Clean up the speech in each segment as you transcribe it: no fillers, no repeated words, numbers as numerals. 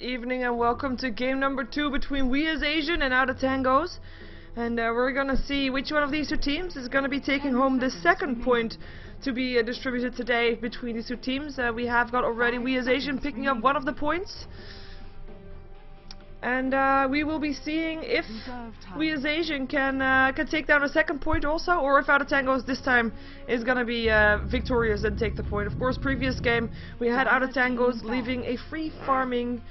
evening and welcome to game number 2 between WhA and OoT. And we're gonna see which one of these two teams is gonna be taking home the second point to be distributed today between these two teams. We have got already WhA picking up one of the points. And we will be seeing if WhA can take down a second point also, or if OoT this time is gonna be victorious and take the point. Of course, previous game we had OoT leaving a free farming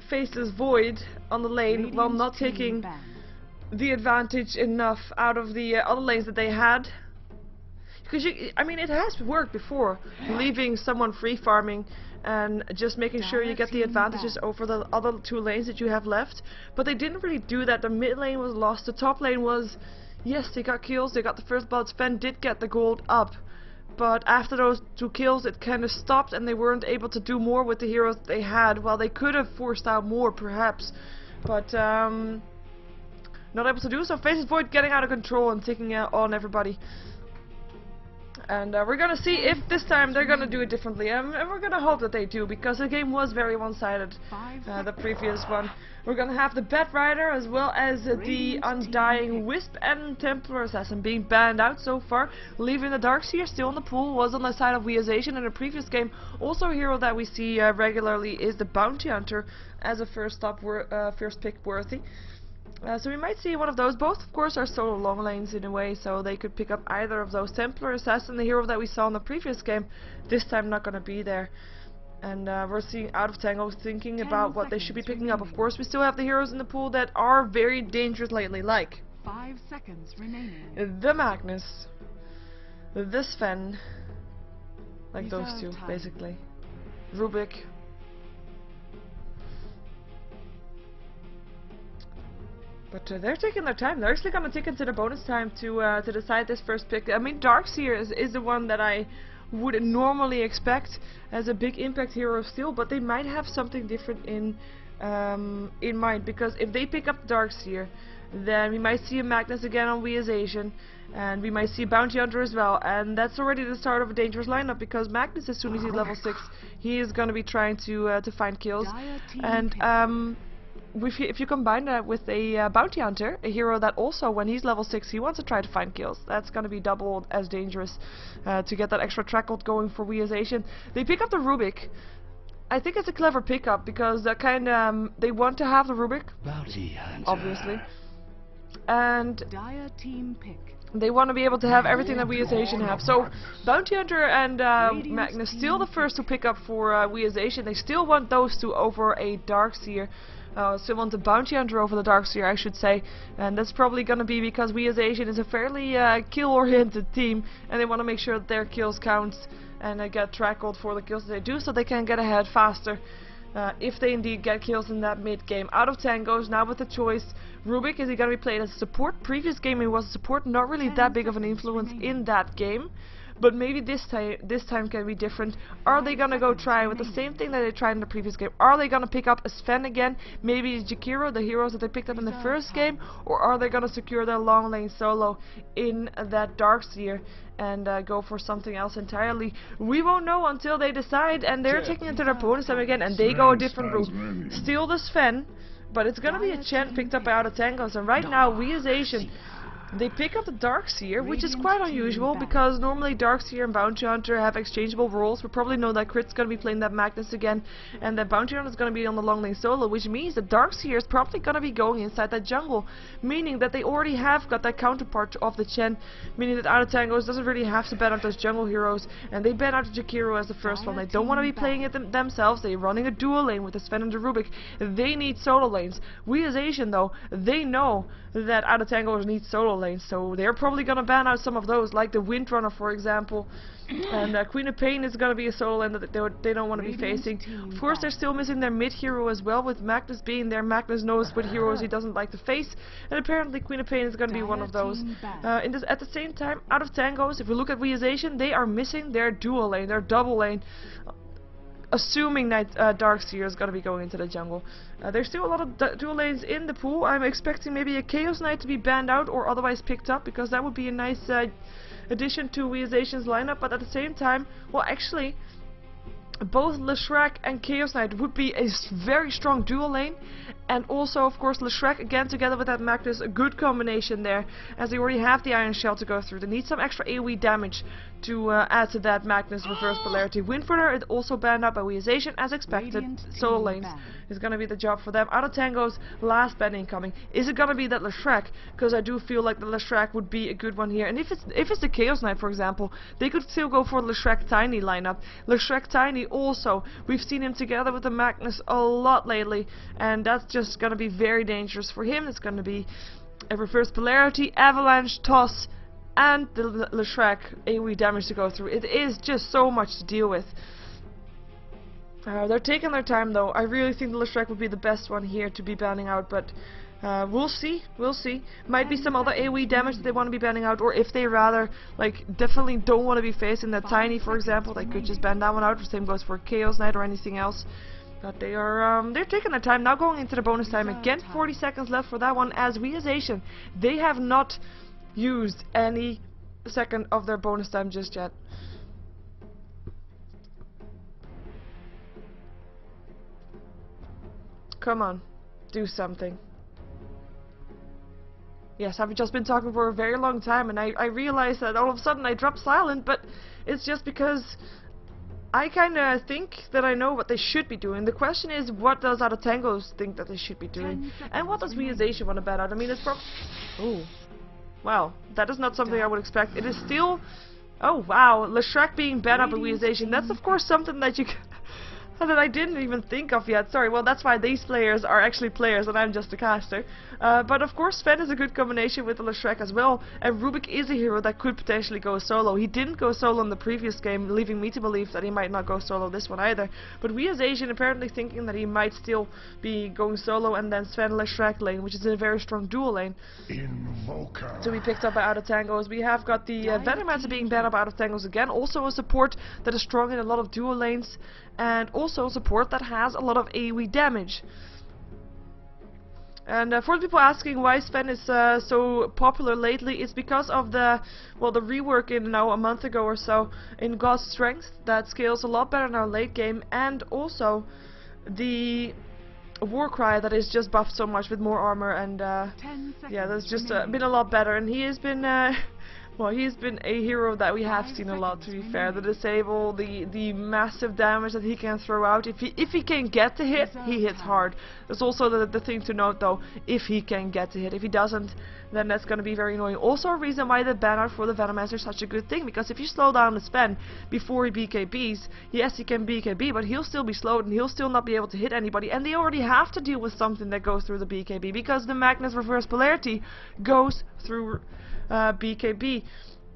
faceless void on the lane while not taking the advantage enough out of the other lanes that they had. Because I mean, it has worked before, leaving someone free farming and just making sure you get the advantages over the other two lanes that you have left. But they didn't really do that. The mid lane was lost. The top lane was, yes, they got kills, they got the first blood. Sven did get the gold up, but after those two kills it kind of stopped and they weren't able to do more with the heroes that they had. Well, they could have forced out more perhaps, but not able to do so. Faceless Void getting out of control and taking out on everybody. And we're gonna see if this time they're gonna do it differently, and we're gonna hope that they do, because the game was very one-sided, the previous one. We're gonna have the Bat Rider as well as the Undying Wisp and Templar Assassin being banned out so far, leaving the Darkseer still in the pool. Was on the side of WhA in the previous game. Also a hero that we see regularly is the Bounty Hunter as a first pick worthy. So we might see one of those. Both, of course, are solo long lanes in a way, so they could pick up either of those. Templar Assassin, the hero that we saw in the previous game, this time not going to be there. And we're seeing OoT thinking about what they should be picking up. Of course, we still have the heroes in the pool that are very dangerous lately, like 5 seconds remaining. The Magnus, the Sven, like those two, basically. Rubik. But they're taking their time. They're actually going to take into the bonus time to decide this first pick. I mean, Darkseer is the one that I would normally expect as a big impact hero still, but they might have something different in mind, because if they pick up Darkseer, then we might see a Magnus again on WhA, and we might see a Bounty Hunter as well, and that's already the start of a dangerous lineup, because Magnus, as soon as he's level 6, he is going to be trying to find kills, and if you combine that with a Bounty Hunter, a hero that also, when he's level 6, he wants to try to find kills, that's going to be double as dangerous to get that extra track hold going for WhA. They pick up the Rubik. I think it's a clever pickup, because they want to have the Rubik, obviously, and they want to be able to have everything that WhA have. So Bounty Hunter and Magnus still the first to pick up for WhA. They still want those two over a Darkseer. Still want the Bounty Hunter over the Darkseer, I should say, and that's probably going to be because WhA is a fairly kill-oriented team, and they want to make sure that their kills count and get track hold for the kills that they do, so they can get ahead faster if they indeed get kills in that mid-game. OoT goes now with the choice. Rubik, is he going to be played as a support? Previous game he was a support, not really that big of an influence in that game. But maybe this time can be different. Are they gonna go try with the same thing that they tried in the previous game? Are they gonna pick up a Sven again? Maybe Jakiro, the heroes that they picked up in the first game? Or are they gonna secure their long lane solo in that Darkseer and go for something else entirely? We won't know until they decide, and they're taking it to their opponent's time again, and they go a different route. Still the Sven, but it's gonna be a Chen picked up by OoT, and right now WhA, they pick up the Darkseer, which is quite unusual, because normally Darkseer and Bounty Hunter have exchangeable roles. We probably know that Crit's going to be playing that Magnus again, and that Bounty Hunter is going to be on the long lane solo, which means that Darkseer is probably going to be going inside that jungle, meaning that they already have got that counterpart of the Chen, meaning that OoT doesn't really have to ban out those jungle heroes, and they ban out the Jakiro as the first one. They don't want to be playing it themselves. They're running a dual lane with the Sven and the Rubik. They need solo lanes. WhA, though, they know that OoT need solo lanes, so they're probably gonna ban out some of those, like the Windrunner, for example. And Queen of Pain is gonna be a solo lane that they don't want to be facing. Of course, they're still missing their mid hero as well, with Magnus being there. Magnus knows what heroes he doesn't like to face, and apparently Queen of Pain is gonna be one of those. At the same time, OoT, if we look at WhA, they are missing their dual lane, their double lane. Assuming that Darkseer is going to be going into the jungle. There's still a lot of dual lanes in the pool. I'm expecting maybe a Chaos Knight to be banned out or otherwise picked up, because that would be a nice addition to WhA's lineup. But at the same time, well, actually, both Leshrac and Chaos Knight would be a very strong dual lane, and also of course Leshrac again together with that Magnus, a good combination there, as they already have the Iron Shell to go through. They need some extra AoE damage to add to that Magnus reverse polarity. Windfurter is also banned out by WhA as expected. Solo lanes is going to be the job for them. Out of Tango's last ban incoming. Is it going to be that Leshrac? Because I do feel like the Leshrac would be a good one here. And if it's the Chaos Knight, for example, they could still go for the Leshrac Tiny lineup. Leshrac Tiny also, we've seen him together with the Magnus a lot lately, and that's just going to be very dangerous for him. It's going to be a reverse polarity, avalanche, toss, and the Leshrac AoE damage to go through. It is just so much to deal with. They're taking their time though. I really think the Leshrac would be the best one here to be banning out, but we'll see. Might be some other AoE damage that they want to be banning out, or if they rather like definitely don't want to be facing that Tiny, for example, they could just ban that one out. The same goes for Chaos Knight or anything else. But they are they're taking their time now, going into the bonus time again. 40 seconds left for that one, as WhA they have not used any second of their bonus time just yet. Come on, do something. Yes, I've just been talking for a very long time, and I realized that all of a sudden I dropped silent, but it's just because I kinda think that I know what they should be doing. The question is, what does Out of Tangos think that they should be doing? And what does WhA want to bet out? I mean, it's oh. Wow, that is not something I would expect. It is still... Oh wow, Leshrac being banned up at WhA. That's of course something that you that I didn't even think of yet. Sorry, well that's why these players are actually players and I'm just a caster. But of course Sven is a good combination with the Leshrac as well, and Rubik is a hero that could potentially go solo. He didn't go solo in the previous game, leaving me to believe that he might not go solo this one either. But WhA apparently thinking that he might still be going solo, and then Sven Leshrac lane, which is a very strong dual lane. Invoker. To be picked up by Out of Tangos. We have got the Venomancer being banned up Out of Tangos again, also a support that is strong in a lot of dual lanes, and also a support that has a lot of AoE damage. And for the people asking why Sven is so popular lately, it's because of the rework in now a month ago or so in God's Strength that scales a lot better in our late game, and also the Warcry that is just buffed so much with more armor, and yeah, that's just been a lot better, and he has been well, he's been a hero that we have seen a lot, to be fair. The disable, the massive damage that he can throw out. If he can get to hit, he hits hard. That's also the thing to note though, if he can get to hit. If he doesn't, then that's going to be very annoying. Also a reason why the ban out for the Venomancer is such a good thing, because if you slow down the Sven before he BKBs, yes, he can BKB, but he'll still be slowed and he'll still not be able to hit anybody, and they already have to deal with something that goes through the BKB, because the Magnus reverse polarity goes through BKB.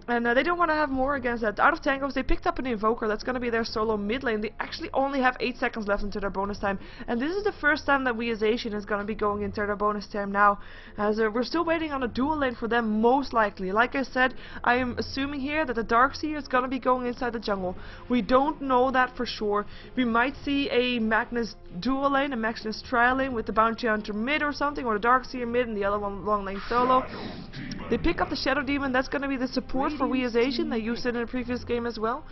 And they don't want to have more against that. Out of Tangos, they picked up an Invoker. That's going to be their solo mid lane. They actually only have 8 seconds left into their bonus time. And this is the first time that WhA is going to be going into their bonus time now. As we're still waiting on a dual lane for them, most likely. Like I said, I am assuming here that the Darkseer is going to be going inside the jungle. We don't know that for sure. We might see a Magnus dual lane, a Magnus trial lane with the Bounty Hunter mid or something, or the Darkseer mid and the other one long lane solo. They pick up the Shadow Demon. That's going to be the support for WhA. They used it in a previous game as well.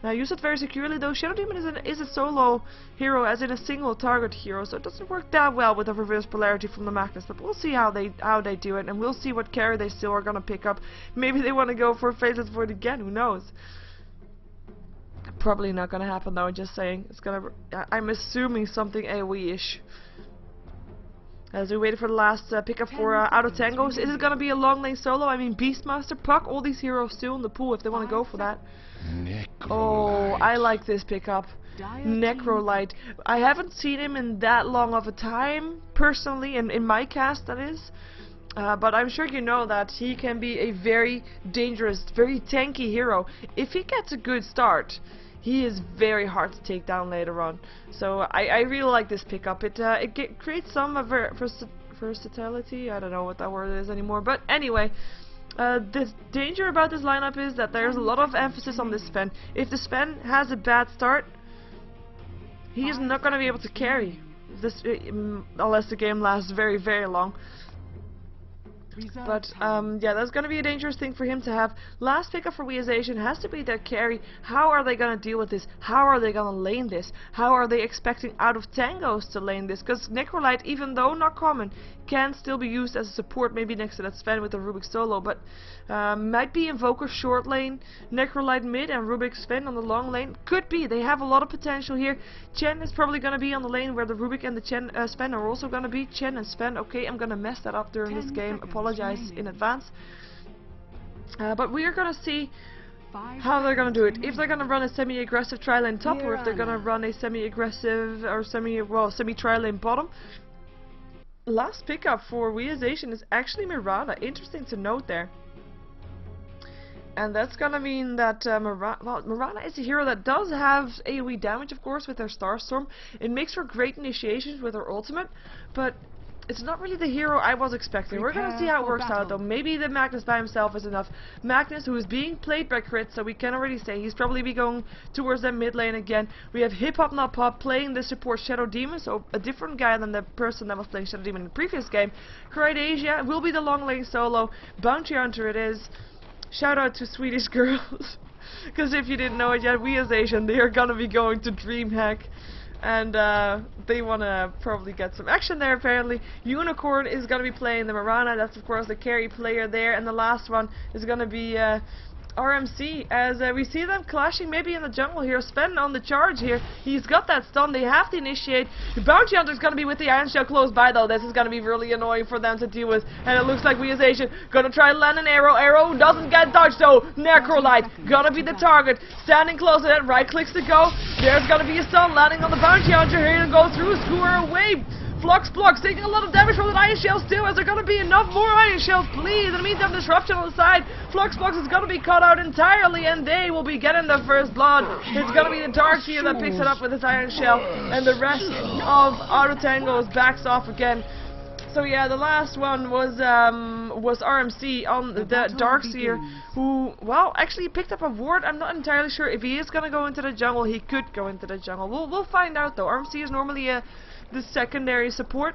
Now use it very securely though. Shadow Demon is a solo hero, as in a single target hero, so it doesn't work that well with a reverse polarity from the Magnus. But we'll see how they do it, and we'll see what carry they still are gonna pick up. Maybe they want to go for Faceless Void again. Who knows? Probably not gonna happen though. Just saying. It's gonna. I'm assuming something AoE-ish. As we wait for the last pickup for Out of Tangos. Is it gonna be a long lane solo? I mean, Beastmaster, Puck, all these heroes still in the pool if they want to go for that. Oh, I like this pickup. Necrolite. I haven't seen him in that long of a time, personally, in my cast that is. But I'm sure you know that he can be a very dangerous, very tanky hero. If he gets a good start, he is very hard to take down later on. So I really like this pickup. It creates some versatility. I don't know what that word is anymore. But anyway, the danger about this lineup is that there's a lot of emphasis on this Sven. If the Sven has a bad start, he is not going to be able to carry this unless the game lasts very, very long. Reserve But time. yeah, that's going to be a dangerous thing for him to have. Last pickup for WhA has to be their carry. How are they going to deal with this? How are they going to lane this? How are they expecting out of tangos to lane this? Because Necrolite, even though not common, can still be used as a support, maybe next to that Sven with the Rubik solo, but might be Invoker short lane, Necrolite mid, and Rubik Sven on the long lane. Could be. They have a lot of potential here. Chen is probably going to be on the lane where the Rubik and the Chen Sven are also going to be. Chen and Sven. Okay, I'm going to mess that up during this game. Apologize in advance. But we are going to see how they're going to do it. If they're going to run a semi-aggressive tri-lane top, or if they're going to run a semi-aggressive or semi-tri-lane bottom. Last pickup for WhA is actually Mirana. Interesting to note there. And that's gonna mean that Mirana is a hero that does have AoE damage, of course, with her Starstorm. It makes for great initiations with her ultimate, but it's not really the hero I was expecting. We're gonna see how it works out, though. Maybe the Magnus by himself is enough. Magnus, who is being played by Crit, so we can already say he's probably be going towards that mid lane again. We have Hip Hop Not Pop playing the support Shadow Demon, so a different guy than the person that was playing Shadow Demon in the previous game. Asia will be the long lane solo. Bounty Hunter it is. Shout out to Swedish girls, because if you didn't know it yet, WhA they are gonna be going to DreamHack. And they want to probably get some action there, apparently. Unicorn is going to be playing the Mirana. That's, of course, the carry player there. And the last one is going to be RMC, as we see them clashing maybe in the jungle here. Sven on the charge here. He's got that stun. They have to initiate. The Bounty Hunter is going to be with the Iron Shell close by, though. This is going to be really annoying for them to deal with. And it looks like WhA going to try to land an arrow. Arrow doesn't get dodged, though. Necrolite going to be the target. Standing close to that. Right clicks to go. There's going to be a stun landing on the Bounty Hunter here to go through. Skewer away. Flux taking a lot of damage from that Iron Shell still. Is there going to be enough more Iron Shells? Please. In the meantime, Disruption on the side. Flux is going to be cut out entirely, and they will be getting the first blood. It's going to be the Darkseer that picks it up with his Iron Shell, and the rest of Auto Tangos backs off again. So yeah, the last one was RMC on the Darkseer, who, well, actually picked up a ward. I'm not entirely sure if he is going to go into the jungle. He could go into the jungle. We'll find out, though. RMC is normally the secondary support,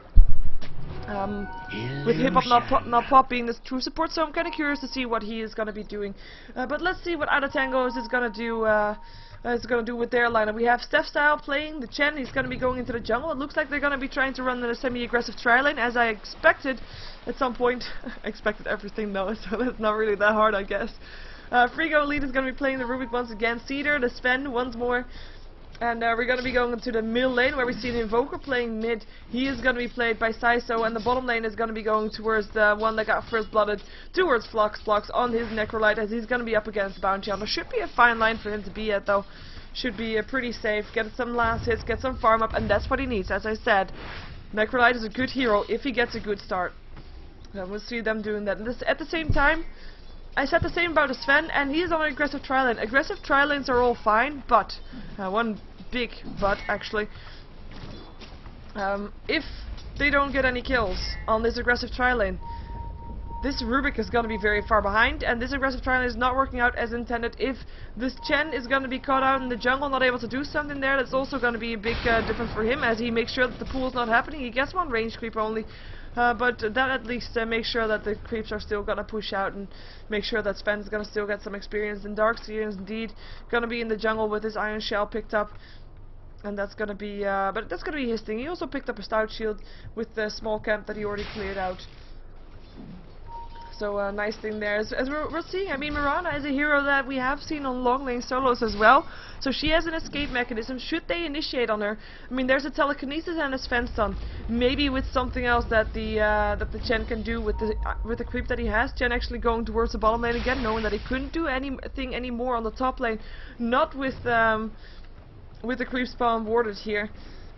with Hip Hop not Pop being the true support, so I'm kind of curious to see what he is going to be doing. But let's see what Ada Tangos is going to do with their lineup. We have Steph Style playing the Chen. He's going to be going into the jungle. It looks like they're going to be trying to run a semi-aggressive tri-lane, as I expected at some point. I expected everything, though, so that's not really that hard, I guess. Frigo Elite is going to be playing the Rubik once again. Cedar, the Sven once more. And we're going to be going to the middle lane, where we see the Invoker playing mid. He is going to be played by Saiso, and the bottom lane is going to be going towards the one that got first blooded, towards Flux on his Necrolite, as he's going to be up against Bounty Hunter. Should be a fine line for him to be at, though. Should be pretty safe. Get some last hits, get some farm up, and that's what he needs. As I said, Necrolite is a good hero if he gets a good start. So we'll see them doing that. And at the same time, I said the same about the Sven, and he is on an aggressive tri-lane. Aggressive tri-lanes are all fine, but one big but, actually. If they don't get any kills on this aggressive tri-lane, this Rubik is going to be very far behind, and this aggressive tri-lane is not working out as intended. If this Chen is going to be caught out in the jungle, not able to do something there, that's also going to be a big difference for him, as he makes sure that the pool is not happening. He gets one range creep only. But that at least makes sure that the creeps are still going to push out, and make sure that Sven is going to still get some experience. And Darkseer is indeed going to be in the jungle with his Iron Shell picked up. And that's going to be, but that's going to be his thing. He also picked up a Stout Shield with the small camp that he already cleared out. So nice thing there. As we're seeing, I mean, Mirana is a hero that we have seen on long lane solos as well. So she has an escape mechanism. Should they initiate on her? I mean, there's a telekinesis and a Sven stun. Maybe with something else that the Chen can do with the creep that he has. Chen actually going towards the bottom lane again, knowing that he couldn't do anything anymore on the top lane. Not with the creep spawn warded here.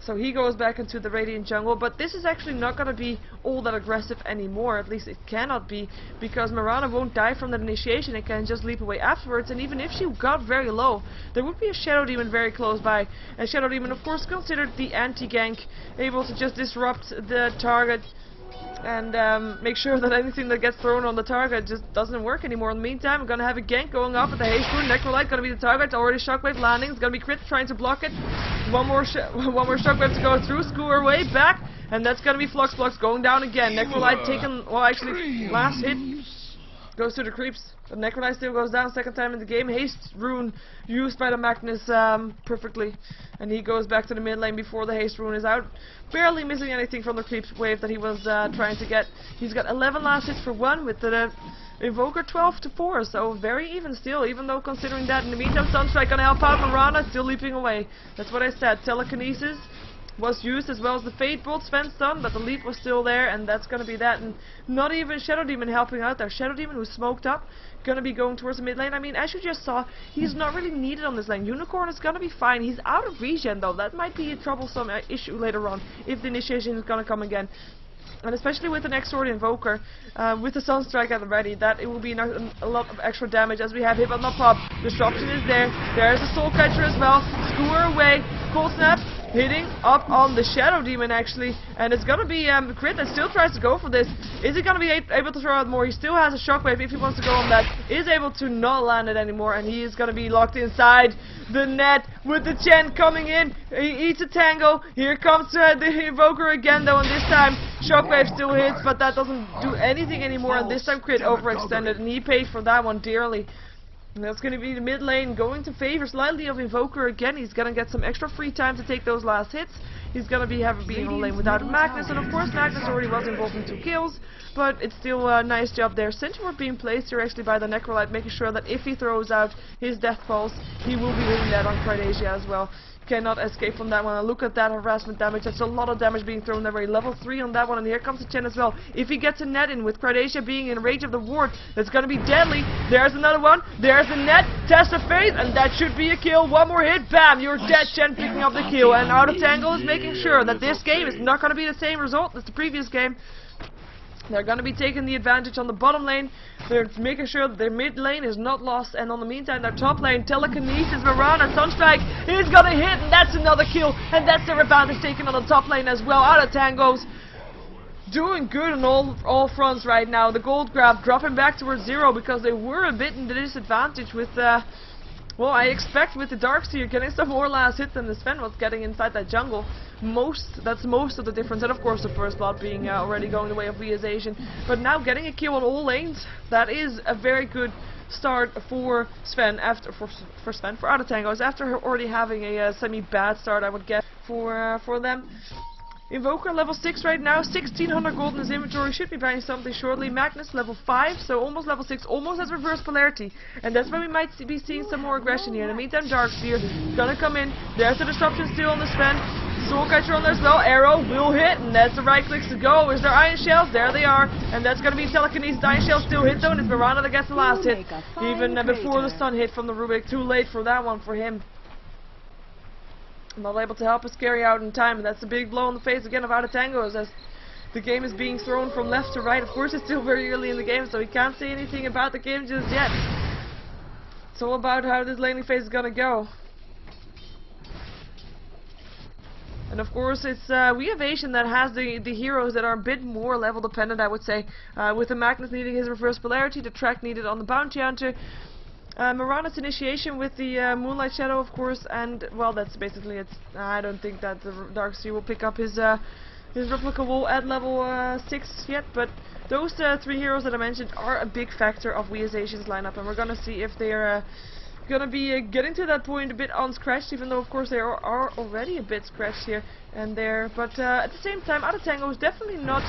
So he goes back into the Radiant jungle, but this is actually not going to be all that aggressive anymore. At least it cannot be, because Mirana won't die from that initiation. It can just leap away afterwards, and even if she got very low, there would be a Shadow Demon very close by. And Shadow Demon, of course, considered the anti-gank, able to just disrupt the target and make sure that anything that gets thrown on the target just doesn't work anymore. In the meantime, we're going to have a gank going off at the Haste Rune. Necrolite going to be the target. Already Shockwave landing. It's going to be Crit trying to block it. One more shockwave to go through. Screw way back, and that's gonna be Flux going down again. Necrolite taken, well, actually, last hit goes to the creeps. But Necrolite still goes down second time in the game. Haste rune used by the Magnus perfectly. And he goes back to the mid lane before the haste rune is out. Barely missing anything from the creep wave that he was trying to get. He's got 11 last hits for 1 with the Invoker 12 to 4. So very even still, even though considering that. In the meantime, Sunstrike gonna help out Mirana, still leaping away. That's what I said. Telekinesis was used as well as the Fate Bolt, Sven's done, but the leap was still there, and that's gonna be that. And not even Shadow Demon helping out there. Shadow Demon, who's smoked up, gonna be going towards the mid lane. I mean, as you just saw, he's not really needed on this lane. Unicorn is gonna be fine. He's out of regen though. That might be a troublesome issue later on if the initiation is gonna come again. And especially with the next sword Invoker, with the Sunstrike at the ready, that it will be a lot of extra damage as we have hit, but no problem. Disruption is there. There's a Soul Catcher as well. Skewer away. Cold Snap hitting up on the Shadow Demon actually, and it's gonna be Crit that still tries to go for this. Is he gonna be able to throw out more? He still has a Shockwave if he wants to go on that. Is able to not land it anymore, and he is gonna be locked inside the net with the Chen coming in. He eats a tango. Here comes the Invoker again though, and this time Shockwave still hits, but that doesn't do anything anymore, and this time Crit overextended, and he paid for that one dearly. And that's going to be the mid lane going to favor slightly of Invoker again. He's going to get some extra free time to take those last hits. He's going to be being on lane without Magnus, and of course Magnus already was involved in 2 kills, but it's still a nice job there. Sentiment being placed here actually by the Necrolite, making sure that if he throws out his Death Pulse, he will be hitting that on Cardasia as well. Cannot escape from that one. And look at that harassment damage. That's a lot of damage being thrown their way. Level 3 on that one, and here comes the Chen as well. If he gets a net in with Cardasia being in range of the ward, that's going to be deadly. There's another one. There's the net. Test of Fate, and that should be a kill. One more hit. Bam! You're dead, Chen, picking up the kill. And Out of Tangle is making sure that this game is not going to be the same result as the previous game. They're going to be taking the advantage on the bottom lane. They're making sure that their mid lane is not lost. And on the meantime, their top lane, Telekinesis, Mirana, Sunstrike is going to hit. And that's another kill. And that's their advantage taken on the top lane as well. Out of Tangos. Doing good on all fronts right now. The gold grab dropping back towards 0 because they were a bit in the disadvantage with... well, I expect with the Darkseer getting some more last hits than the Sven was getting inside that jungle. That's most of the difference, and of course the first blood being already going the way of WhA's Asian. But now getting a kill on all lanes, that is a very good start for Sven, for Out of Tangos, after already having a semi-bad start, I would guess, for them. Invoker level 6 right now, 1600 gold in his inventory, should be buying something shortly. Magnus level 5, so almost level 6, almost has reverse polarity. And that's when we might be seeing some more aggression here. In the meantime, Darkseer gonna come in. There's the disruption still on the Sven. Soul Catcher on there as well. Arrow will hit, and that's the right clicks to go. Is there Iron Shells? There they are. And that's gonna be Telekinesis. Iron Shells still hit though, and it's Mirana that gets the last hit. Even before the stun hit from the Rubik. Too late for that one for him. Not able to help us carry out in time, and that's a big blow in the face again of Out of Tangos as the game is being thrown from left to right. Of course, it's still very early in the game, so we can't say anything about the game just yet. It's all about how this laning phase is gonna go. And of course, it's we have Asian that has the heroes that are a bit more level dependent, I would say, with the Magnus needing his reverse polarity, the track needed on the Bounty Hunter. Mirana's initiation with the Moonlight Shadow, of course, and, well, that's basically it. I don't think that the Darkseer will pick up his replica wall at level 6 yet, but those 3 heroes that I mentioned are a big factor of WhA's Asian's lineup, and we're gonna see if they're gonna be getting to that point a bit unscratched, even though, of course, they are already a bit scratched here and there, but at the same time, Out of Tango is definitely not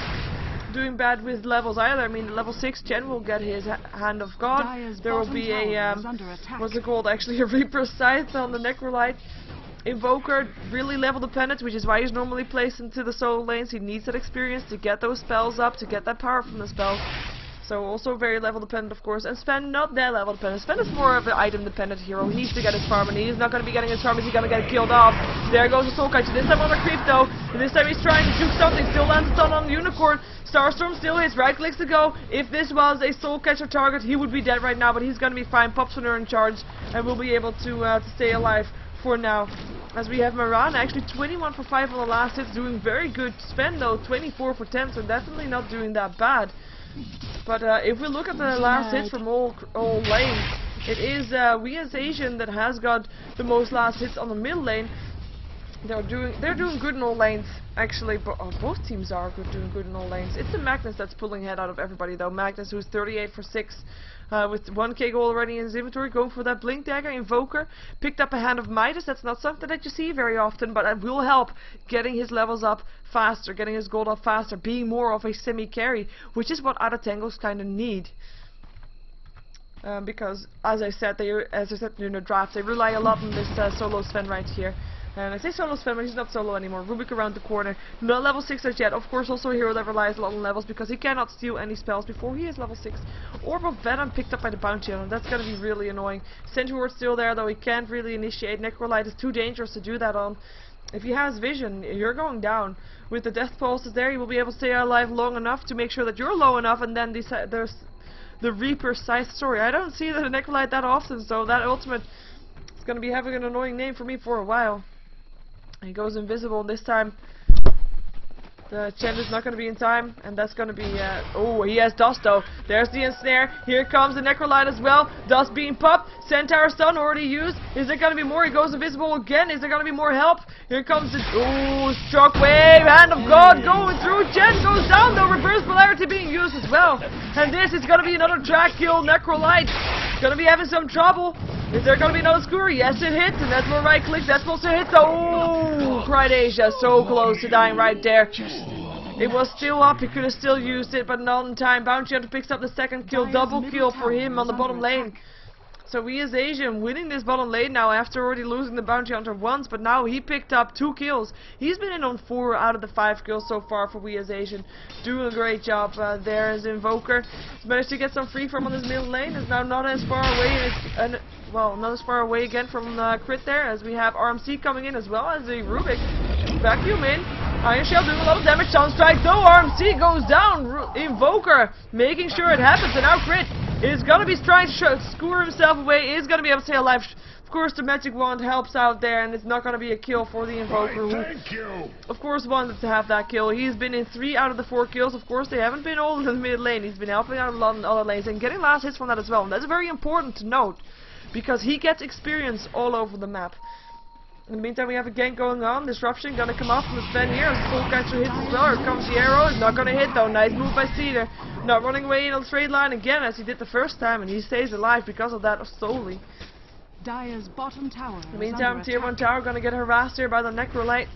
doing bad with levels either. I mean, level 6 Chen will get his Hand of God. There will be a, what's it called, actually, a Reaper's Scythe on the Necrolite. Invoker, really level dependent, which is why he's normally placed into the solo lanes. He needs that experience to get those spells up, to get that power from the spells. So also very level dependent, of course. And Sven, not that level dependent. Sven is more of an item dependent hero. He needs to get his farm, and he's not going to be getting his farm. He's going to get killed off. There goes the Soul Catcher. This time on the creep though. And this time he's trying to do something. Still lands a stun on the Unicorn. Starstorm still hits. Right clicks to go. If this was a Soul Catcher target, he would be dead right now. But he's going to be fine. Popsoner in charge, and will be able to stay alive for now. As we have Mirana, actually 21 for 5 on the last hits, doing very good. Sven though, 24 for 10, so definitely not doing that bad. But if we look at the last hits from all lanes, it is WhA's Asian that has got the most last hits on the mid lane. They're doing good in all lanes. Actually, both teams are doing good in all lanes. It's the Magnus that's pulling head out of everybody though. Magnus, who's 38 for 6. With 1k gold already in his inventory, going for that Blink Dagger. Invoker picked up a Hand of Midas. That's not something that you see very often, but it will help getting his levels up faster, getting his gold up faster, being more of a semi-carry, which is what other tangles kind of need. Because, as I said in the draft, they rely a lot on this solo Sven right here. And I say solo Sven, but he's not solo anymore. Rubik around the corner. Not level 6 as yet. Of course, also a hero that relies a lot on levels because he cannot steal any spells before he is level 6. Orb of Venom picked up by the Bounty Hunter. That's going to be really annoying. Sentry's still there, though he can't really initiate. Necrolite is too dangerous to do that on. If he has vision, you're going down. With the Death Pulses there, he will be able to stay alive long enough to make sure that you're low enough, and then there's the Reaper's Scythe story. I don't see the Necrolite that often, so that ultimate is going to be having an annoying name for me for a while. He goes invisible this time. The Chen is not going to be in time, and that's going to be, oh, he has Dust though. There's the Ensnare. Here comes the Necrolite as well. Dust being popped. Centaur stun already used. Is there going to be more? He goes invisible again. Is there going to be more help? Here comes the, oh, Shockwave. Hand of God going through. Chen goes down though. Reverse polarity being used as well. And this is going to be another track kill. Necrolite going to be having some trouble. Is there going to be another skewer? Yes, it hits, and that's more right click. That's supposed to hit. Oh, Pride Asia, so close to dying right there. It was still up. He could have still used it, but not in time. Bounty Hunter picks up the second kill. Double kill for him on the bottom lane. So we as Asian winning this bottom lane now after already losing the Bounty Hunter once, but now he picked up 2 kills. He's been in on 4 out of the 5 kills so far for we as Asian. Doing a great job there as Invoker. He's managed to get some free from on his middle lane. Is now not as far away as, well, not as far away again from crit there, as we have RMC coming in as well as the Rubik. Vacuum in. Iron Shell doing a lot of damage. Sunstrike though. RMC goes down. Invoker making sure it happens, and now crit is going to be trying to skewer himself away. Is going to be able to stay alive. Of course, the magic wand helps out there, and it's not going to be a kill for the Invoker, who, of course, wanted to have that kill. He's been in 3 out of the 4 kills. Of course, they haven't been all in the mid lane. He's been helping out a lot in other lanes and getting last hits from that as well. And that's very important to note, because he gets experience all over the map. In the meantime, we have a gank going on. Disruption gonna come off from the Sven here. Full catcher hits as well. Here comes the arrow. It's not gonna hit though. Nice move by Cedar. Not running away in a straight line again as he did the first time, and he stays alive because of that solely. Dire's bottom tower. In the meantime, tier 1 tower gonna get harassed here by the Necrolite.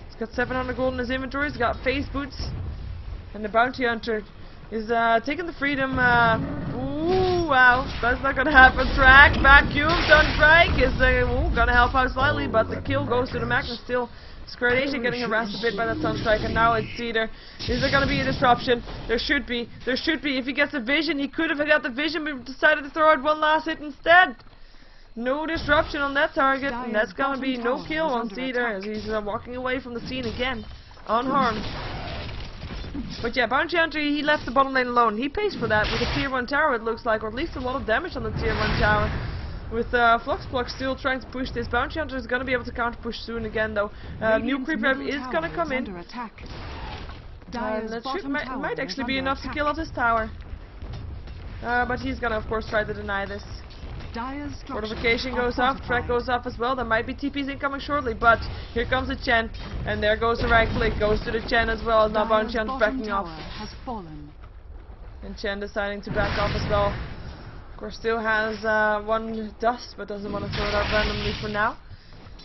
He's got 700 gold in his inventory. He's got face boots, and the Bounty Hunter is taking the freedom. Ooh, wow, that's not gonna happen. Track, vacuum, Sunstrike is gonna help out slightly, but the kill goes to the Magnus still. Scradation getting harassed a bit by that Sunstrike, and now it's Cedar. Is there gonna be a disruption? There should be. There should be. If he gets the vision, he could have got the vision, but decided to throw out one last hit instead. No disruption on that target, and that's gonna be no kill on Cedar as he's walking away from the scene again, unharmed. But yeah, Bounty Hunter, he left the bottom lane alone. He pays for that with a tier 1 tower, it looks like, or at least a lot of damage on the tier 1 tower. With Fluxplug still trying to push this. Bounty Hunter is going to be able to counter push soon again, though. New creep rev is going to come in. That might actually be enough to kill off this tower. But he's going to, of course, try to deny this. Fortification goes up, track goes up as well. There might be TPs incoming shortly, but here comes the Chen, and there goes the right click, goes to the Chen as well, as now Bounty Hunter backing off. And Chen deciding to back off as well. Of course, still has 1 dust, but doesn't want to throw it out randomly for now.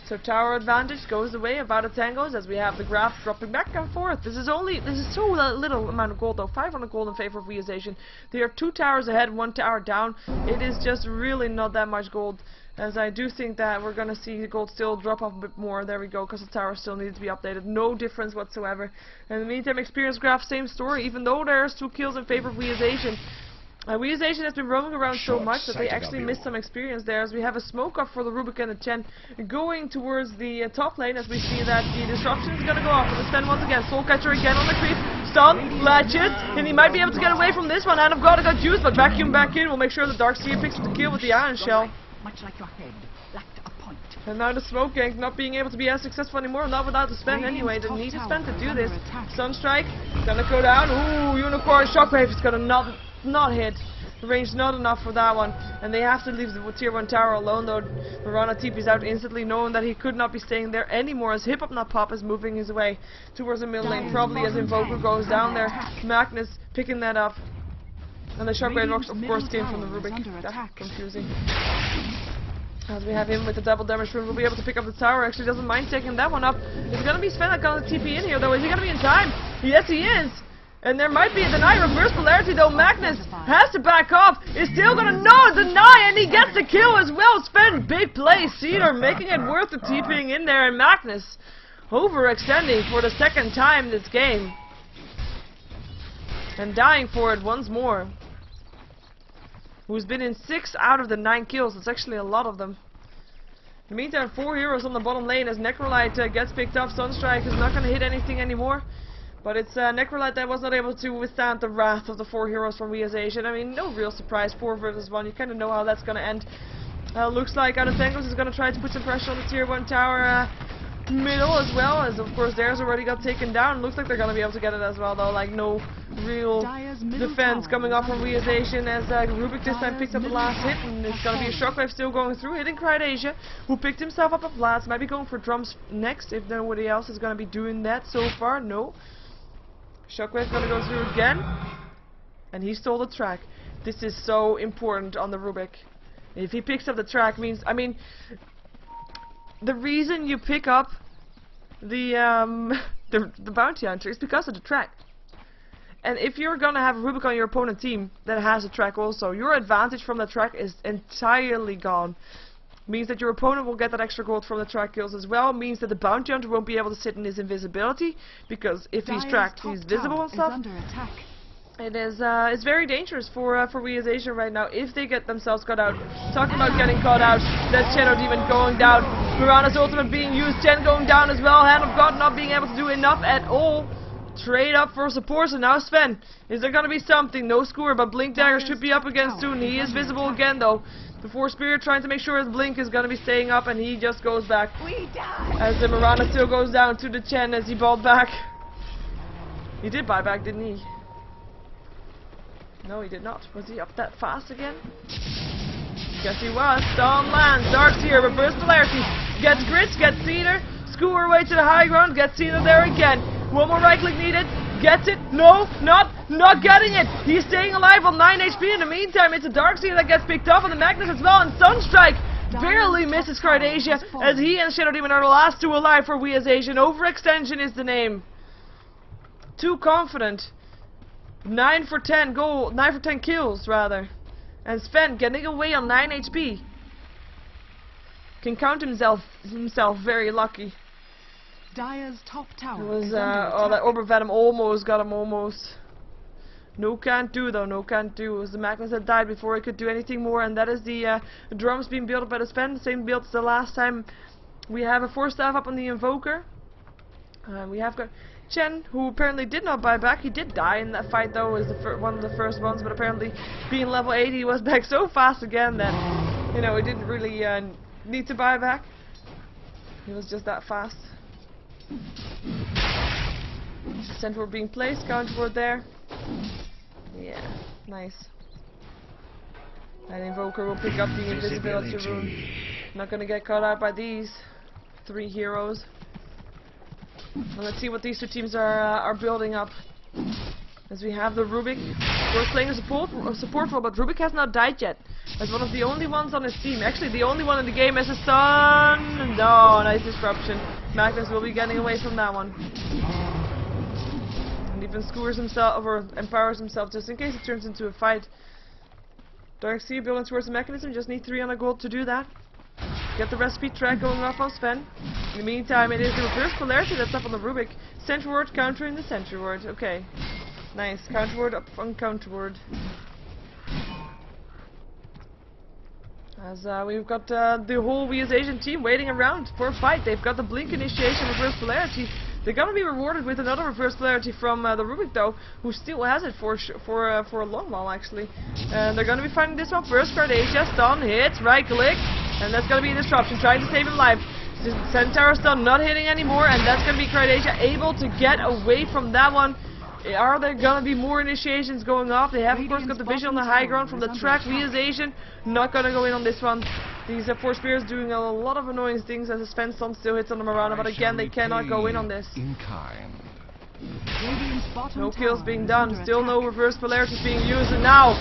So tower advantage goes away about a tangos as we have the graph dropping back and forth. This is so little amount of gold though. 500 gold in favor of WhA. They are 2 towers ahead, 1 tower down. It is just really not that much gold, as I do think that we're gonna see the gold still drop off a bit more. There we go, because the tower still needs to be updated. No difference whatsoever. In the meantime, experience graph, same story. Even though there's 2 kills in favor of WhA. WhA has been roaming around so much that they actually missed some experience there, as we have a smoke up for the Rubik and the Chen going towards the top lane, as we see that the disruption is going to go off. And the Sven once again, Soul Catcher again on the creep, stun, latches, and he might be able to get away from this one. Hand of God got juiced, but vacuum back in. We'll make sure the Darkseer picks up the kill with the Iron Shell. Much like your head lacked a point. And now the smoke gank not being able to be as successful anymore, not without the Sven anyway. They need the Sven to do this. Sunstrike, gonna go down. Ooh, Unicorn Shockwave is gonna not hit. range not enough for that one, and they have to leave the tier 1 tower alone though. Mirana TP's out instantly, knowing that he could not be staying there anymore as Hip Hop Not Pop is moving his way towards the middle lane, probably as Invoker goes down there. Magnus picking that up. And the Shockwave Rocks of course came from the Rubik. That's confusing. As we have him with the double damage rune, we'll be able to pick up the tower. Actually doesn't mind taking that one up. Is it gonna be Sven that gonna TP in here though? Is he gonna be in time? Yes he is! And there might be a deny reverse polarity though. Magnus has to back off. Is still gonna deny, and he gets the kill as well. Sven, big play. Cedar making it worth the TPing in there, and Magnus overextending for the second time this game. And dying for it once more. Who's been in 6 out of the 9 kills. It's actually a lot of them. In the meantime, 4 heroes on the bottom lane as Necrolite gets picked up. Sunstrike is not gonna hit anything anymore. But it's Necrolite that was not able to withstand the wrath of the 4 heroes from WhA Asian. I mean, no real surprise, 4 versus 1. You kind of know how that's going to end. Looks like Adotengos is going to try to put some pressure on the tier 1 tower middle as well, as of course theirs already got taken down. Looks like they're going to be able to get it as well though, like no real defense coming up from WhA Asian as Rubik this time picks up the last hit, and it's going to be a Shockwave still going through, hitting Asia, who picked himself up at last. Might be going for drums next if nobody else is going to be doing that so far. No. Shockwave's gonna go through again, and he stole the track. This is so important on the Rubik. If he picks up the track means, I mean, the reason you pick up the bounty hunter is because of the track. And if you're gonna have a Rubik on your opponent team that has a track also, your advantage from the track is entirely gone. Means that your opponent will get that extra gold from the track kills as well. Means that the bounty hunter won't be able to sit in his invisibility, because if he's tracked, he's visible and stuff. It is it's very dangerous for WhA Asian right now if they get themselves caught out. Talking about getting caught out, that's Shadow Demon going down. Mirana's ultimate being used, Chen going down as well. Hand of God not being able to do enough at all. Trade up for support, and now Sven. Is there gonna be something? No score, but Blink Dagger should be up again soon. He is visible again though. The Force Spirit trying to make sure his Blink is gonna be staying up, and he just goes back. As the Mirana still goes down to the Chen as he balled back. He did buy back, didn't he? No, he did not. Was he up that fast again? Guess he was. Stone lands. Darkseer, reverse polarity. Gets Grits, gets Cedar. Screw her way to the high ground. Gets Cedar there again. One more right click needed. Gets it. No, not getting it. He's staying alive on 9 HP. In the meantime, it's a Darkseer that gets picked up on the Magnus as well. And Sunstrike barely misses Asia as he and Shadow Demon are the last 2 alive for WhA Asian. Overextension is the name. Too confident. 9 for 10 goal, 9 for 10 kills rather. And Sven getting away on 9 HP. Can count himself very lucky. Dire's top tower. It was that Orb of Venom almost got him almost. No can't do though, no can't do. It was the Magnus that died before he could do anything more, and that is the drums being built up by the Sven, same build as the last time. We have a 4 staff up on the Invoker. We have got Chen, who apparently did not buy back. He did die in that fight though, was one of the first ones, but apparently being level 80 he was back so fast again that, you know, he didn't really need to buy back. He was just that fast. Centaur being placed, counterward there. Yeah, nice. And Invoker will pick up the invisibility rune. Not gonna get caught out by these 3 heroes. Well, let's see what these 2 teams are building up. As we have the Rubik. We're playing a support role, but Rubik has not died yet. As one of the only ones on his team. Actually, the only one in the game as a stun. No, nice disruption. Magnus will be getting away from that one. And even skewers himself, or empowers himself just in case it turns into a fight. Darkseer building towards the mechanism. Just need 300 gold to do that. Get the recipe track going off on Sven. In the meantime, it is the reverse polarity that's up on the Rubik. Sentry ward countering the sentry ward. Okay. Nice. Counter ward up on counter ward. As we've got the whole WhA Asian team waiting around for a fight. They've got the Blink initiation reverse polarity. They're gonna be rewarded with another reverse polarity from the Rubik though, who still has it for a long while actually. And they're gonna be fighting this one first. Asia stun hits, right click, and that's gonna be a disruption, trying to save him alive. Centaur stun not hitting anymore, and that's gonna be Asia able to get away from that one. Are there gonna be more initiations going off? They have of course got the vision on the high ground from the track. WhA not gonna go in on this one. These four spears doing a lot of annoying things as the Sven stun still hits on the Marana, but again they cannot go in on this. In kind. No kills being done, still no reverse polarity being used, and now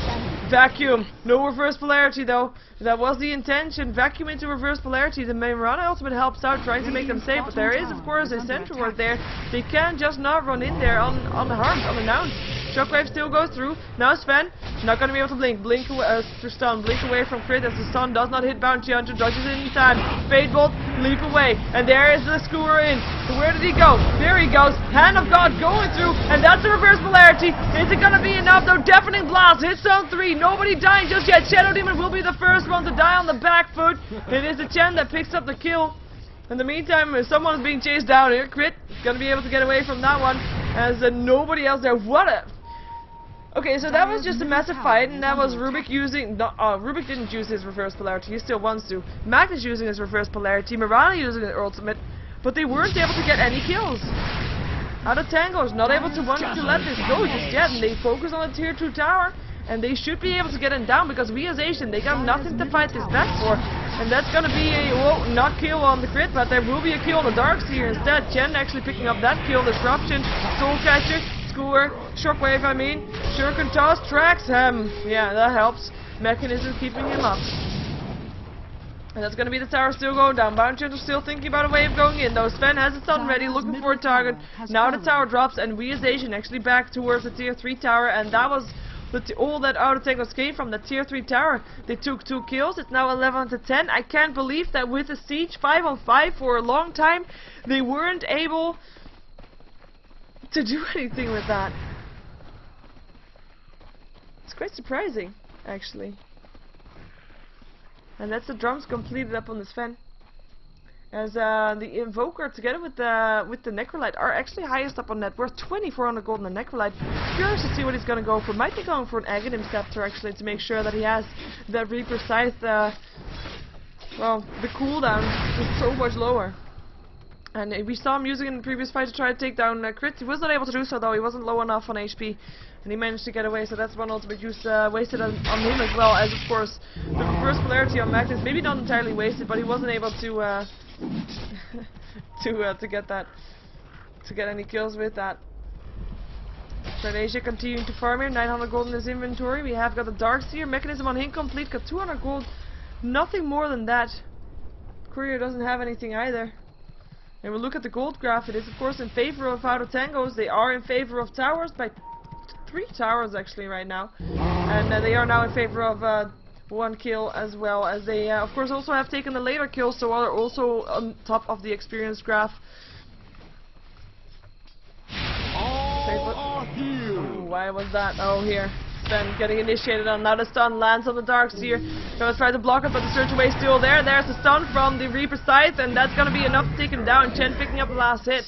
vacuum. No reverse polarity though. That was the intention. Vacuum into reverse polarity. The Marana ultimate helps out trying to make them safe, but there is of course a central ward there. They can just not run in there unharmed, unannounced. Shockwave still goes through. Now Sven, not gonna be able to blink. Blink away to stun. Blink away from crit as the stun does not hit Bounty Hunter. Dodges it in time. Fade Bolt, leap away. And there is the skewer in. So where did he go? There he goes. Hand of God going through. And that's the reverse polarity. Is it gonna be enough? No, deafening blast. Hits on 3. Nobody dying just yet. Shadow Demon will be the first one to die on the back foot. It is the Chen that picks up the kill. In the meantime, someone's being chased down here. Crit gonna be able to get away from that one. As nobody else there. What a... Okay, so that was just a massive fight, and that was Rubik using... Rubik didn't use his reverse polarity, he still wants to. Magnus using his reverse polarity, Marana using his ultimate, but they weren't able to get any kills. Out of tangos, not able to want to let this go just yet, and they focus on the tier 2 tower, and they should be able to get him down, because WhA, they got nothing to fight this back for. And that's gonna be a, well, not kill on the crit, but there will be a kill on the Darkseer instead. Chen actually picking up that kill, Disruption, Soulcatcher, Shockwave, I mean. Shuriken toss, tracks him. Yeah, that helps. Mechanism keeping him up. And that's gonna be the tower still going down. Bounty Hunter still thinking about a way of going in though. Sven has his stun ready, looking for a target. Now the tower drops and WhA actually back towards the tier 3 tower, and that was all that out of tangos came from the tier 3 tower. They took 2 kills, it's now 11 to 10. I can't believe that with the siege 5 on 5 for a long time, they weren't able to do anything with that. It's quite surprising, actually. And that's the drums completed up on the Sven. As the Invoker together with the Necrolite are actually highest up on net worth, 2400 gold on the Necrolite. Curious to see what he's gonna go for. Might be going for an Aghanim Scepter actually to make sure that he has that Reaper Scythe. Well, the cooldown is so much lower. And we saw him using it in the previous fight to try to take down Crit. He was not able to do so though, he wasn't low enough on HP. And he managed to get away, so that's one ultimate use wasted on him as well, as of course the reverse polarity on Magnus, maybe not entirely wasted, but he wasn't able to to get any kills with that. Asia continuing to farm here, 900 gold in his inventory. We have got the Darkseer mechanism on him complete, got 200 gold, nothing more than that. Courier doesn't have anything either. And we'll look at the gold graph. It is of course in favor of Out of Tangos. They are in favor of towers by 3 towers actually right now. And they are now in favor of 1 kill, as well as they of course also have taken the later kills, so are also on top of the experience graph. Ooh, why was that? Oh, here. Sven getting initiated on. Now the stun lands on the Darkseer. Gonna try to block it, but the search away still there. There's the stun from the Reaper Scythe, and that's gonna be enough to take him down. Chen picking up the last hit.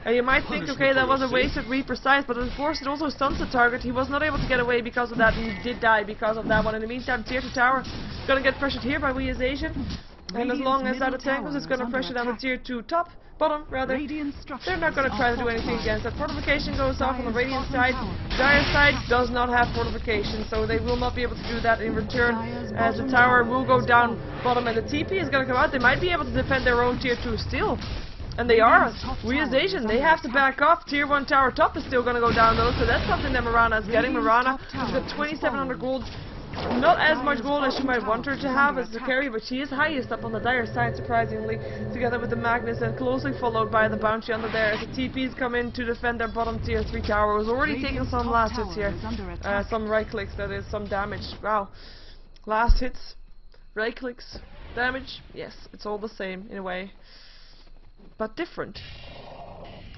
And you might think, okay, that was a wasted Reaper Scythe, but of course it also stuns the target. He was not able to get away because of that, and he did die because of that one. In the meantime, tier 2 tower gonna get pressured here by WhA. And as long as Out of Tangos is gonna pressure down the tier 2 top, bottom rather, they're not gonna try to do anything against that. Fortification goes off on the Radiant side. Dire side does not have fortification, so they will not be able to do that in return, as the tower will go down bottom and the TP is gonna come out. They might be able to defend their own tier 2 still. And they are. WhA, they have to back off. Tier 1 tower top is still gonna go down though, so that's something that Marana is getting. Marana has got 2700 gold. Not as much gold as she might want her to have as the carry, but she is highest up on the Dire side, surprisingly, together with the Magnus, and closely followed by the Bounty under there as the TPs come in to defend their bottom tier 3 tower. Was already taking some last hits here. Some right clicks, that is, some damage. Wow. Last hits, right clicks, damage, yes, it's all the same in a way, but different.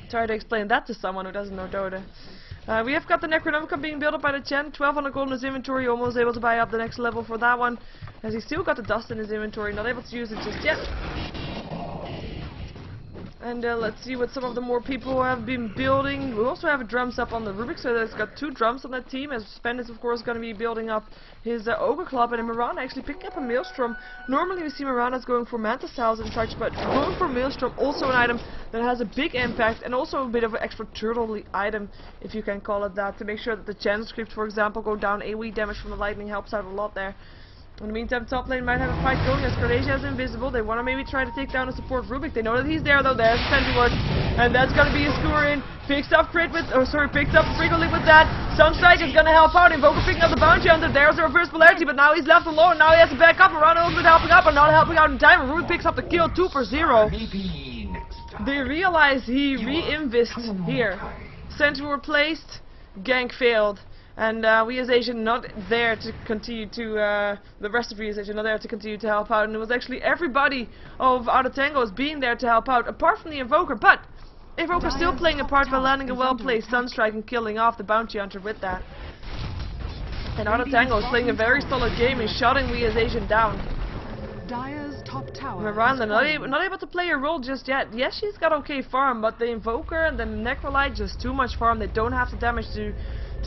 Try to explain that to someone who doesn't know Dota. We have got the Necronomicon being built up by the Chen, 1200 gold in his inventory, almost able to buy up the next level for that one, as he's still got the dust in his inventory, not able to use it just yet. And let's see what some of the more people have been building. We also have drums up on the Rubik, so there's got 2 drums on that team. As Sven is of course going to be building up his Ogre Club, and Mirana actually picking up a Maelstrom. Normally we see Mirana's going for Manta Styles and such, but going for Maelstrom, also an item that has a big impact, and also a bit of an extra turtle item, if you can call it that, to make sure that the chance script, for example, go down. AoE damage from the lightning helps out a lot there. In the meantime, top lane might have a fight going as Cardasia is invisible. They want to maybe try to take down and support Rubik. They know that he's there though. There's the sentry ward. And that's going to be a skewer in. Picks up crit with, picks up Friggly with that. Sunstrike is going to help out. Invoker picking up the bounty hunter. There's the reverse polarity, but now he's left alone. Now he has to back up. Mirana ultimate helping up, but not helping out in time. And Rubik picks up the kill, 2 for 0. They realize he re-invested here. Sentry ward placed. Gank failed. And we as Asian not there to continue to, the rest of we as Asian not there to continue to help out. And it was actually everybody of Out of Tangos being there to help out, apart from the Invoker. But Invoker still playing a part by landing a well-placed Sunstrike and killing off the Bounty Hunter with that. And Out of Tangos playing a very solid game and shutting we as Asian down. Dire's top tower. Miranda not able to play a role just yet. Yes, she's got okay farm, but the Invoker and the Necrolite just too much farm. They don't have the damage to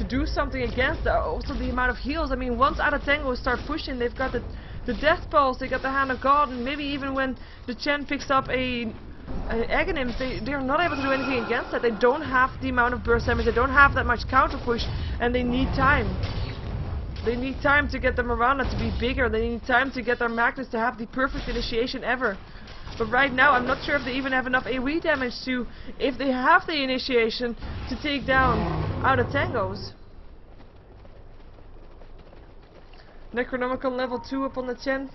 do something against that. Also the amount of heals. I mean, once Out of Tango start pushing, they've got the Death Pulse, they got the Hand of God, and maybe even when the Chen picks up a Aghanim, they're not able to do anything against that. They don't have the amount of burst damage, they don't have that much counter push, and they need time. They need time to get the Mirana to be bigger, they need time to get their Magnus to have the perfect initiation ever. But right now, I'm not sure if they even have enough AoE damage to, if they have the initiation, to take down Out of Tangos. Necronomicon level 2 up on the Chen.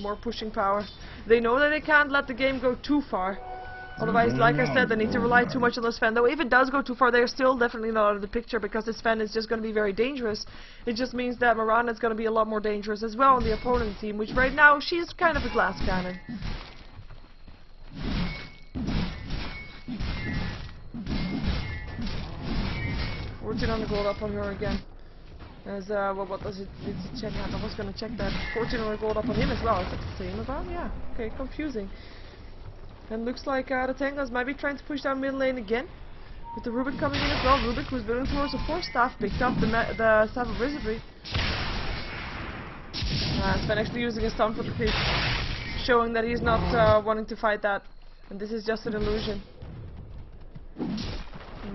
More pushing power. They know that they can't let the game go too far. Otherwise, like I said, they need to rely too much on the Sven. Though if it does go too far, they're still definitely not out of the picture, because the Sven is just going to be very dangerous. It just means that Mirana is going to be a lot more dangerous as well on the opponent team, which right now, she's kind of a glass cannon. 1400 gold up on her again. As well, what does it check out? I was gonna check that. 1400 gold up on him as well. Is that the same about? Yeah. Okay, confusing. And looks like the Tangos might be trying to push down mid lane again. With the Rubik coming in as well. Rubik, who's building towards the 4 staff, picked up the Staff of Wizardry. Sven actually using a stun for the creep, showing that he's not wanting to fight that. And this is just an illusion.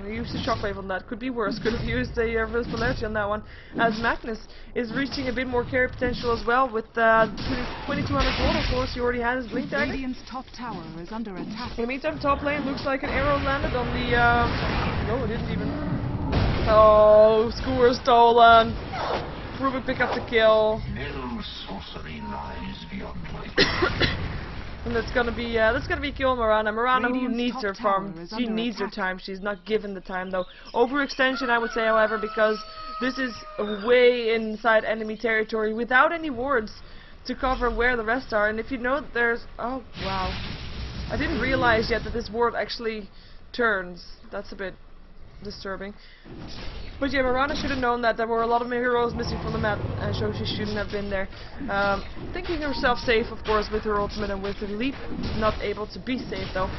We used the shockwave on that. Could be worse. Could have used the reverse polarity on that one. As Magnus is reaching a bit more carry potential as well with 2200 gold. Of course, he already had his blink dagger. Radiant's top tower is under attack. In the meantime, top lane looks like an arrow landed on the. No, it didn't even. Oh, skewer stolen. Rubik pick up the kill. No sorcery lies beyond my And that's gonna be kill Mirana. Mirana, who needs her farm. She needs her time. She's not given the time though. Overextension, I would say, however, because this is way inside enemy territory without any wards to cover where the rest are. And if you know, there's oh wow, I didn't realize yet that this ward actually turns. That's a bit disturbing. But yeah, Mirana should have known that there were a lot of heroes missing from the map, so she shouldn't have been there. Thinking herself safe, of course, with her ultimate and with her leap. Not able to be safe, though.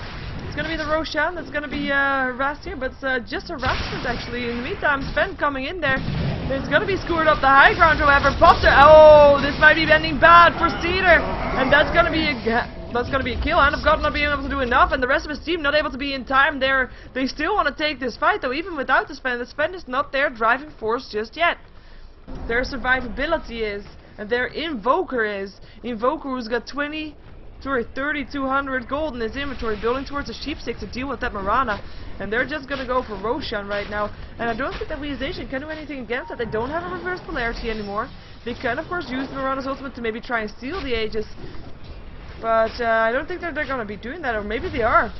It's gonna be the Roshan that's gonna be harassed here, but it's just harassment, actually. In the meantime, Sven coming in there. It's gonna be scored up the high ground, however. Potter, oh, this might be ending bad for Cedar. And that's gonna be a kill. Hand of God not being able to do enough, and the rest of his team not able to be in time there. They still want to take this fight, though, even without the Sven. The Sven is not their driving force just yet. Their survivability is, and their Invoker is. Invoker who's got 3,200 gold in his inventory, building towards a sheepstick to deal with that Mirana. And they're just gonna go for Roshan right now. And I don't think that we as Asian can do anything against that. They don't have a reverse polarity anymore. They can, of course, use Mirana's ultimate to maybe try and steal the Aegis. But I don't think that they're gonna be doing that, or maybe they are.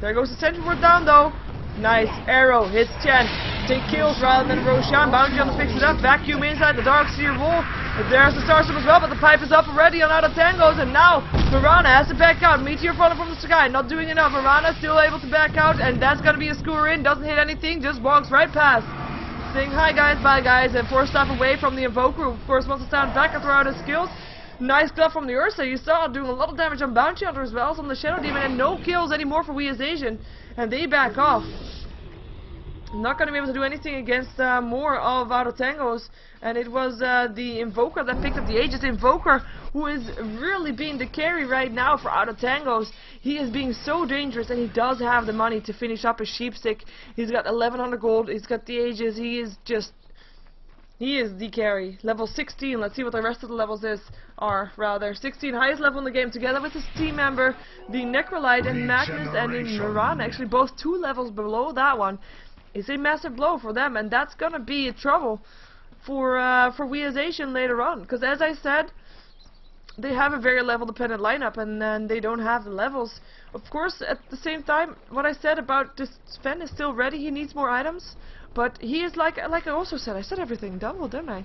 There goes the sentry ward down though. Nice arrow hits Chen. Take kills rather than Roshan. Bounty Hunter picks it up. Vacuum inside the Dark Seer wall. There's the Starstorm as well, but the pipe is up already on Out of Tangos, and now Mirana has to back out. Meteor falling from the sky, not doing enough. Mirana still able to back out, and that's gonna be a skewer in. Doesn't hit anything, just walks right past. Saying hi guys, bye guys, and 4 staff away from the Invoker, who of course wants to stand back and throw out his skills. Nice glove from the Ursa. You saw it doing a lot of damage on Bounty Hunter as well as on the Shadow Demon, and no kills anymore for WhA Asian. And they back off. Not going to be able to do anything against more of Out of Tangos. And it was the Invoker that picked up the Aegis. Invoker, who is really being the carry right now for Out of Tangos. He is being so dangerous, and he does have the money to finish up his Sheepstick. He's got 1100 gold, he's got the Aegis, he is the carry. Level 16, let's see what the rest of the levels are, rather. 16, highest level in the game, together with his team member, the Necrolite and Magnus and in Miran, actually both 2 levels below that one. It's a massive blow for them, and that's gonna be a trouble for WhA Asian later on, because as I said, they have a very level dependent lineup, and then they don't have the levels. Of course, at the same time, what I said about this Sven is still ready. He needs more items, but he is like I also said. I said everything double, didn't I?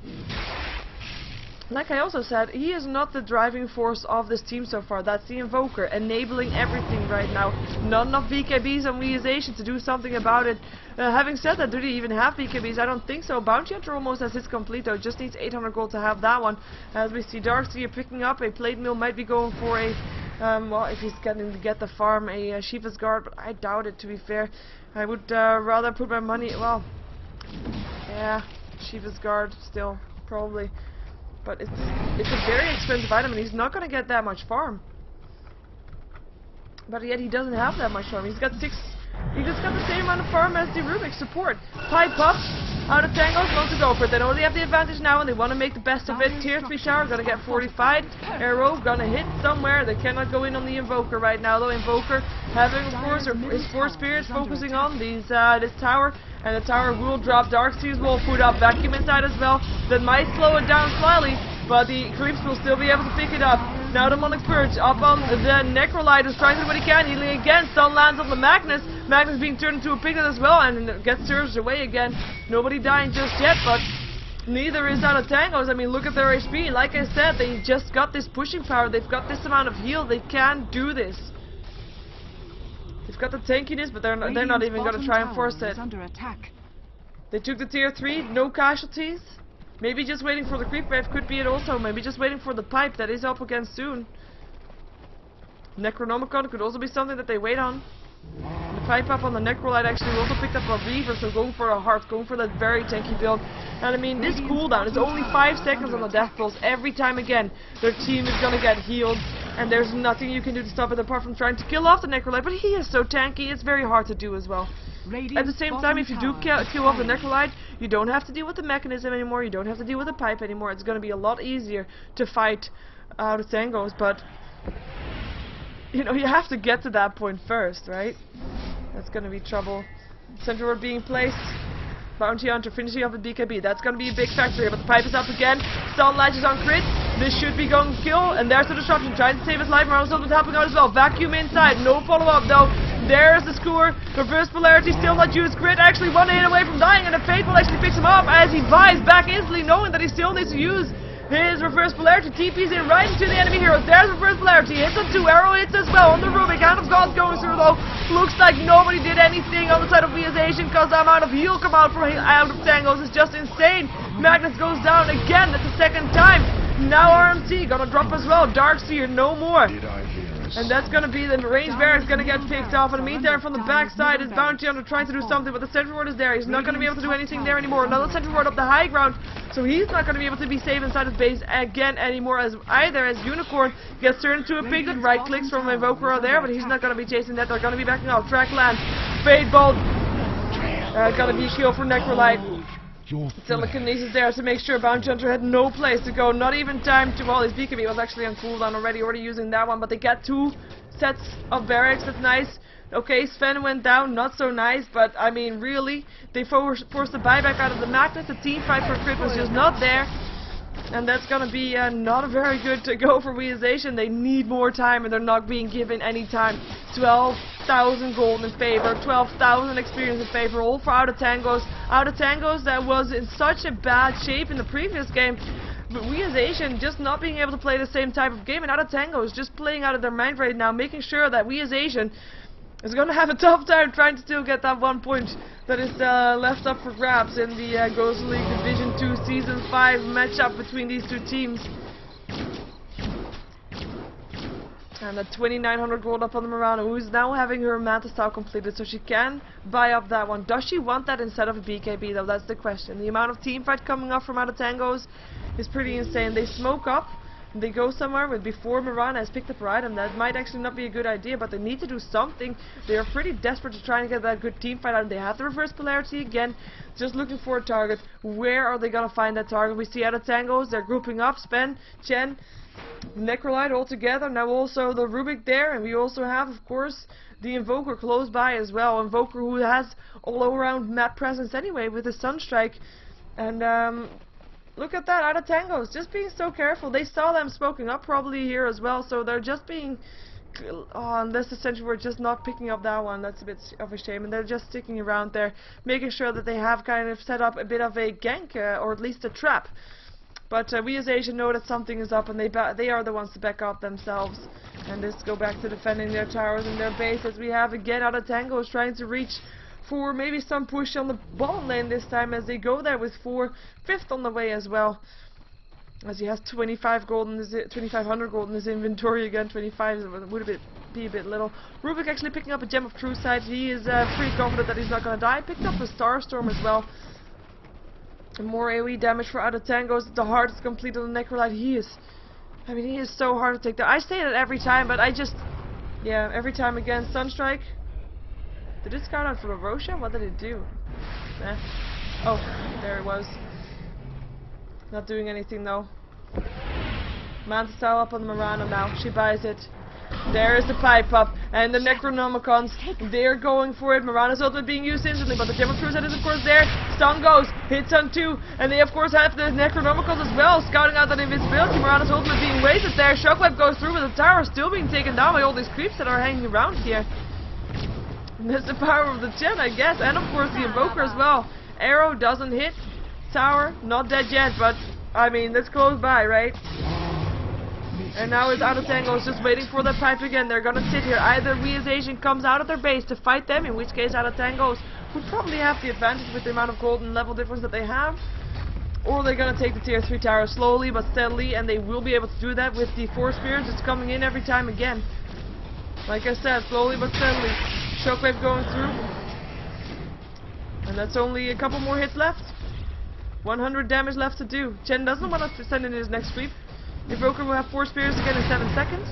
Like I also said, he is not the driving force of this team so far. That's the Invoker, enabling everything right now. Not enough BKBs on WhA Asian to do something about it. Having said that, do they even have BKBs? I don't think so. Bounty Hunter almost has his complete though. Just needs 800 gold to have that one. As we see Darkseer picking up a Plate Mill, might be going for a, well, if he's getting to get the farm, a Sheever's Guard, but I doubt it, to be fair. I would rather put my money, well, yeah, Sheever's Guard still, probably. But it's a very expensive item, and he's not going to get that much farm. But yet he doesn't have that much farm. He's got 6. He just got the same amount of farm as the Rubik support. Pipe up. Out of Tangos wants to go for it. They know they have the advantage now, and they want to make the best of it. Tier 3 tower gonna get fortified. Arrow gonna hit somewhere. They cannot go in on the Invoker right now, though. Invoker having, of course, his 4 spirits focusing on these this tower. And the tower will drop. Darkseer's will put up vacuum inside as well. That might slow it down slightly, but the creeps will still be able to pick it up. Now the Demonic Purge up on the Necrolite, who's trying to do what he can. Healing again. Stun lands on the Magnus. Magnus being turned into a piglet as well, and gets surged away again. Nobody dying just yet, but neither is Out of Tangos. I mean, look at their HP. Like I said, they just got this pushing power. They've got this amount of heal. They can do this. They've got the tankiness, but they're not even going to try and force it. Under attack. They took the tier 3, no casualties. Maybe just waiting for the creep wave could be it also. Maybe just waiting for the pipe that is up again soon. Necronomicon could also be something that they wait on. And the pipe up on the Necrolite actually also picked up a Reaver, so going for a heart, going for that very tanky build. And I mean, this cooldown is only 5 seconds on the death pulse. Every time again, their team is gonna get healed, and there's nothing you can do to stop it apart from trying to kill off the Necrolite. But he is so tanky, it's very hard to do as well. At the same time, if you do kill off the Necrolite, you don't have to deal with the mechanism anymore, you don't have to deal with the pipe anymore. It's going to be a lot easier to fight Out of Tangos, but you know, you have to get to that point first, right? That's going to be trouble. Central Ward being placed. Bounty Hunter finishing off with BKB. That's going to be a big factor here, but the pipe is up again. Stun latches on crit. This should be going to kill, and there's the disruption. Trying to save his life. Marlon's helping out as well. Vacuum inside. No follow-up, though. There's the skewer. Reverse polarity still not used. Crit actually 1 hit away from dying, and the Fateful actually picks him up as he dives back instantly, knowing that he still needs to use his reverse polarity. TP's in right into the enemy heroes. There's reverse polarity. Hits on 2. Arrow hits as well on the Rubik. Hand of God's going through, though. Looks like nobody did anything on the side of WhA Asian, because the amount of heal come out from Out of Tangos is just insane. Magnus goes down again. That's the 2nd time. Now RMT gonna drop as well. Darkseer, no more. And that's gonna be the range barracks gonna get picked off. In the meantime, from the backside is Bounty Hunter trying to do something, but the Sentry Ward is there. He's not gonna be able to do anything there anymore. Another Sentry Ward up the high ground, so he's not gonna be able to be safe inside his base again anymore. As Unicorn gets turned into a piglet. Right clicks from Invoker are there, but he's not gonna be chasing that. They're gonna be backing out. Track land. Fade Bolt. Gonna be a kill for Necrolite. Telekinesis there to make sure Bounty Hunter had no place to go, not even time to, well, his BKB was actually on cooldown already using that one, but they get 2 sets of barracks. That's nice. Okay, Sven went down, not so nice, but I mean, really, they forced the buyback out of the Magnus. The team fight for crit was just not there, and that's gonna be not very good to go for WhA Asian. They need more time, and they're not being given any time. 12,000 gold in favor, 12,000 experience in favor, all for Out of Tangos. Out of Tangos that was in such a bad shape in the previous game, but WhA Asian just not being able to play the same type of game, and Out of Tangos just playing out of their mind right now, making sure that WhA Asian is going to have a tough time trying to still get that 1 point that is left up for grabs in the GosuLeague Division 2 Season 5 matchup between these two teams. And the 2900 gold up on the Mirana, who's now having her Manta style completed, so she can buy up that one. Does she want that instead of a BKB though? That's the question. The amount of teamfight coming up from out of Tangos is pretty insane. They smoke up, they go somewhere, but before Mirana has picked up her item, that might actually not be a good idea, but they need to do something. They are pretty desperate to try and get that good teamfight out. They have the reverse polarity again, just looking for a target. Where are they gonna find that target? We see out of Tangos, they're grouping up, Spen, Chen, Necrolite all together, now also the Rubik there, and we also have, of course, the Invoker close by as well. Invoker who has all around map presence anyway with the Sunstrike. And look at that, out of Tangos, just being so careful. They saw them smoking up probably here as well, so they're just being... Oh, and this essentially we're just not picking up that one. That's a bit of a shame, and they're just sticking around there, making sure that they have kind of set up a bit of a gank, or at least a trap. But we as Asian know that something is up, and they are the ones to back up themselves. And just go back to defending their towers and their base, as we have again out of Tangos trying to reach for maybe some push on the bottom lane this time, as they go there with 5th on the way as well. As he has 25 gold in his 2500 gold in his inventory again. 25 would be a bit little. Rubik actually picking up a Gem of True Sight. He is pretty confident that he's not going to die. Picked up a Starstorm as well. And more AoE damage for out of Tangos. The heart is completed on Necrolite. He is so hard to take down. I say that every time, but yeah, every time again. Sunstrike. Did it scout out for the Roshan? What did it do? Oh, there it was. Not doing anything though. Manta style up on the Mirana now. She buys it. There is the pipe up, and the Necronomicons, they're going for it. Mirana's ultimate being used instantly, but the Gem of True Sight is of course there. Stun goes, hits on 2, and they of course have the Necronomicons as well, scouting out that invisibility. Mirana's ultimate being wasted there. Shockwave goes through, but the tower still being taken down by all these creeps that are hanging around here. And that's the power of the Chen, I guess, and of course the Invoker as well. Arrow doesn't hit. Tower, not dead yet, but I mean, that's close by, right? And now it's out of Tangos, just waiting for the pipe again. They're gonna sit here. Either we as Asian comes out of their base to fight them, in which case out of Tangos would probably have the advantage with the amount of gold and level difference that they have. Or they're gonna take the tier 3 tower slowly but steadily, and they will be able to do that with the 4 spears just coming in every time again. Like I said, slowly but steadily. Shockwave going through. And that's only a couple more hits left. 100 damage left to do. Chen doesn't want to send in his next sweep. Invoker will have 4 spears again in 7 seconds.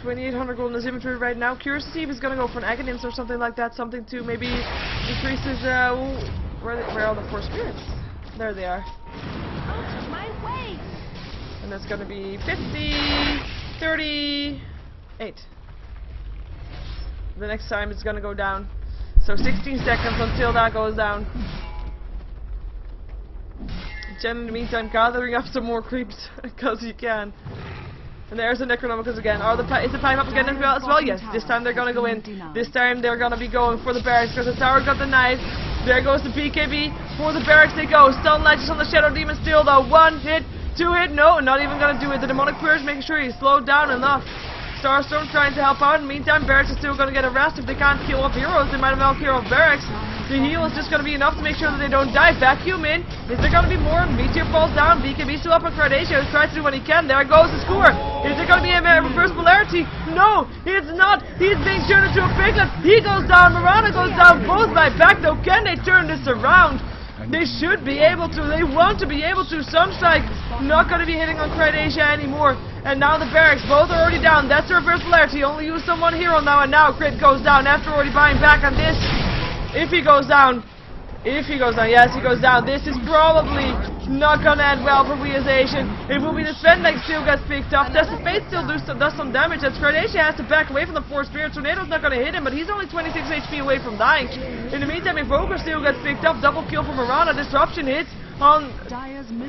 2800 gold in his inventory right now. Curious to see if he's going to go for an Aghanim's or something like that. Something to maybe increase his... where are the 4 spirits? There they are. Out of my way! And that's going to be 50... 38. The next time it's going to go down. So 16 seconds until that goes down. Jen in the meantime gathering up some more creeps because he can. And there's the Necronomicons again. Is the pipe up again as well? Yes, this time they're gonna go in. This time they're gonna be going for the barracks because the tower got the knife. There goes the BKB. For the barracks they go. Stun latches on the Shadow Demon still though. 1 hit, 2 hit, no, not even gonna do it. The Demonic Purge making sure he's slowed down enough. Starstorm trying to help out. In the meantime, barracks are still gonna get harassed. If they can't kill off heroes, they might as well kill off barracks. The heal is just going to be enough to make sure that they don't die. Vacuum in. Is there going to be more? Meteor falls down. BKB still up on Cardacia. He's trying to do what he can. There goes the score. Is there going to be a reverse polarity? No, it's not. He's being turned into a piglet. He goes down. Mirana goes down. Both by back though. Can they turn this around? They should be able to. They want to be able to. Sunstrike not going to be hitting on Cardacia anymore. And now the barracks, both are already down. That's the reverse polarity. Only use someone hero now, and now Crit goes down after already buying back on this. If he goes down, yes, he goes down. This is probably not gonna end well for we as Asian. It will be the Sven that still gets picked up. Does the Fate still does some damage? As Cardacia has to back away from the 4 Spirit. Tornado's not gonna hit him, but he's only 26 HP away from dying. In the meantime, Invoker still gets picked up. Double kill for Mirana. Disruption hits on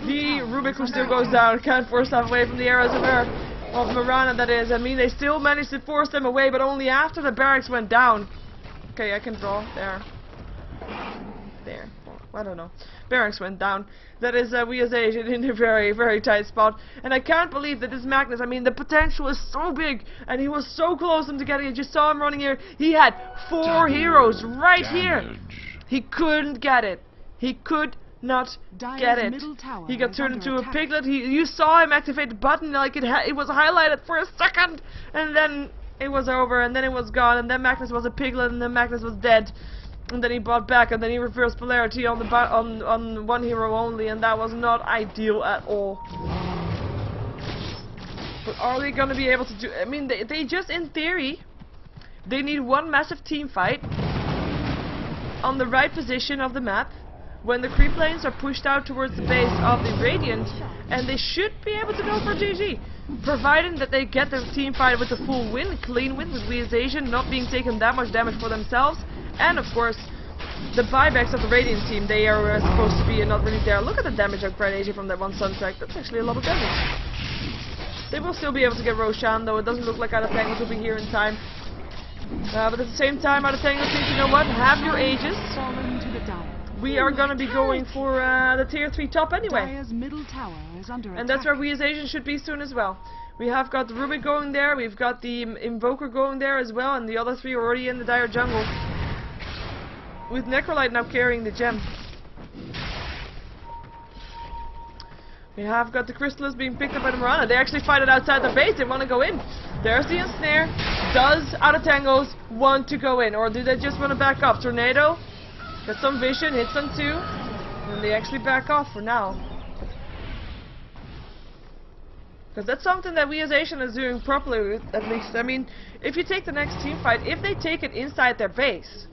the Rubik, who still goes down. Can't force that away from the arrows of Mirana, that is. I mean, they still managed to force them away, but only after the barracks went down. Okay, I can draw. There. I don't know. Barracks went down. That is we as Asian in a very, very tight spot. And I can't believe that this Magnus, I mean, the potential is so big. And he was so close to getting it. You saw him running here. He had 4 heroes right here. He couldn't get it. He could not Dire's get it. middle tower He got is turned under into a attack. piglet. You saw him activate the button, like it was highlighted for a second, and then it was over, and then it was gone, and then Magnus was a piglet, and then Magnus was dead. And then he bought back, and then he reversed polarity on the on one hero only, and that was not ideal at all. But are they gonna be able to do? I mean, they just, in theory, they need one massive team fight on the right position of the map when the creep lanes are pushed out towards the base of the Radiant, and they should be able to go for GG, provided that they get their team fight with a full win, clean win, with WhA not being taken that much damage for themselves. And of course, the buybacks of the Radiant team, they are supposed to be not really there. Look at the damage of Asia from that one Sunstrike. That's actually a lot of damage. They will still be able to get Roshan, though it doesn't look like Adatangos will be here in time. But at the same time, Adatangos thinks, you know what, have your Aegis. Fallen to the Dire. We are going to be going for the tier 3 top anyway. Dire's middle tower is under attack. And that's where WhA should be soon as well. We have got the Rubik going there, we've got the Invoker going there as well, and the other 3 are already in the Dire jungle. With Necrolite now carrying the gem. We have got the Crystallis being picked up by the Mirana. They actually fight it outside the base, they want to go in. There's the ensnare. Does Adatangos want to go in, or do they just want to back up? Tornado, got some vision, hits on 2, and they actually back off for now. Because that's something that WhA is doing properly, at least. I mean, if you take the next team fight, if they take it inside their base,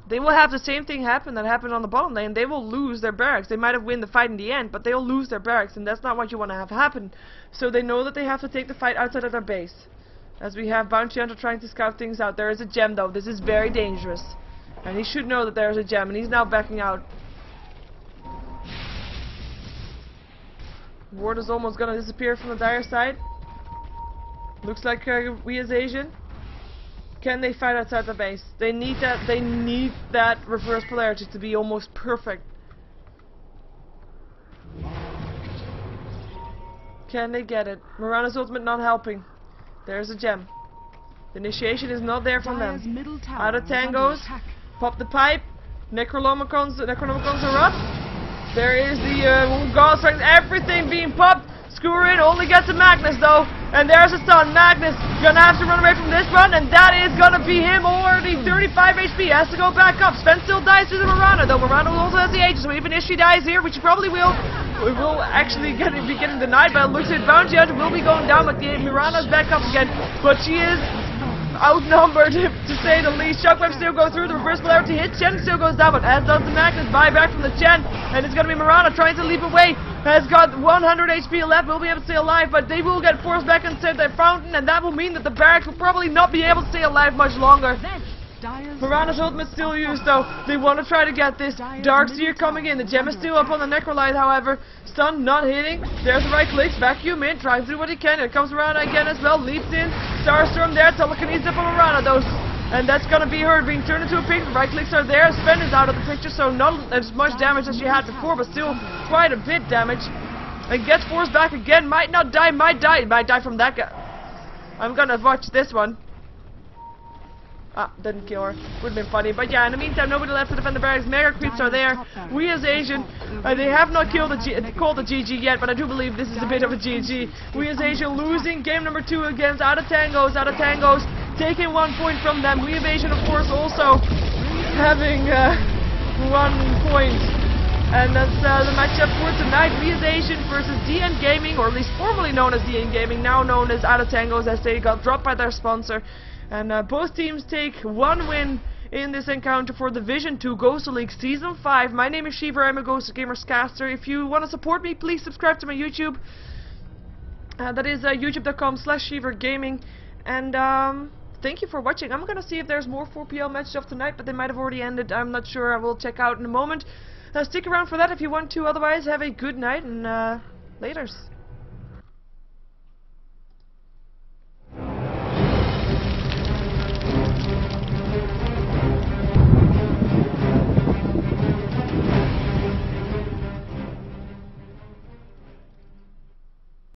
they will have the same thing happen that happened on the bottom lane. They will lose their barracks. They might have won the fight in the end, but they'll lose their barracks, and that's not what you want to have happen. So they know that they have to take the fight outside of their base. As we have Bounty Hunter trying to scout things out. There is a gem, though. This is very dangerous. And he should know that there is a gem, and he's now backing out. Ward is almost going to disappear from the Dire side. Looks like WhA. Can they fight outside the base? They need that. They need that reverse polarity to be almost perfect. Can they get it? Mirana's ultimate not helping. There's a gem. The initiation is not there from them. Adatangos. Pop the pipe. Necronomicons are up. There is the God Strength. Everything being popped. Skewer in, only gets a Magnus though. And there's a stun. Magnus gonna have to run away from this run, and that is gonna be him already. 35 HP, has to go back up. Sven still dies to the Mirana, though Mirana also has the Aegis, so even if she dies here, which she probably will, we will actually be getting denied, but it looks like Bounty Hunter will be going down, but the Mirana's back up again. But she is outnumbered, to say the least. Shockwave still goes through, the reverse polarity hits, Chen still goes down, but as does the Magnus, buyback from the Chen, and it's gonna be Mirana trying to leap away. Has got 100 HP left, will be able to stay alive, but they will get forced back inside their fountain, and that will mean that the barracks will probably not be able to stay alive much longer. Mirana's ultimate still used though. They want to try to get this. Darkseer coming in. The gem is still up on the Necrolite, however. Stun not hitting. There's the right clicks. Vacuum in. Trying to do what he can. Here comes Mirana again as well. Leaps in. Starstorm there. Telekinesis up on Mirana though. And that's gonna be her being turned into a pig. The right clicks are there. Sven is out of the picture, so not as much damage as she had before, but still quite a bit damage. And gets forced back again. Might not die. Might die. Might die from that guy. I'm gonna watch this one. Ah, didn't kill her. Would have been funny. But yeah, in the meantime, nobody left to defend the barracks. Mega creeps are there. WhA, they have not called the GG yet, but I do believe this is a bit of a GG. WhA losing game number 2 against Adatangos. Adatangos taking 1 point from them. WhA, of course, also having 1 point. And that's the matchup for tonight. WhA versus DN Gaming, or at least formerly known as DN Gaming, now known as Adatangos, as they got dropped by their sponsor. And both teams take 1 win in this encounter for Division 2 GosuLeague Season 5. My name is Sheever, I'm a GosuGamers caster. If you want to support me, please subscribe to my YouTube. That is youtube.com/SheeverGaming. And thank you for watching. I'm gonna see if there's more 4 PL matches of tonight, but they might have already ended. I'm not sure. I will check out in a moment. Stick around for that if you want to. Otherwise, have a good night and laters.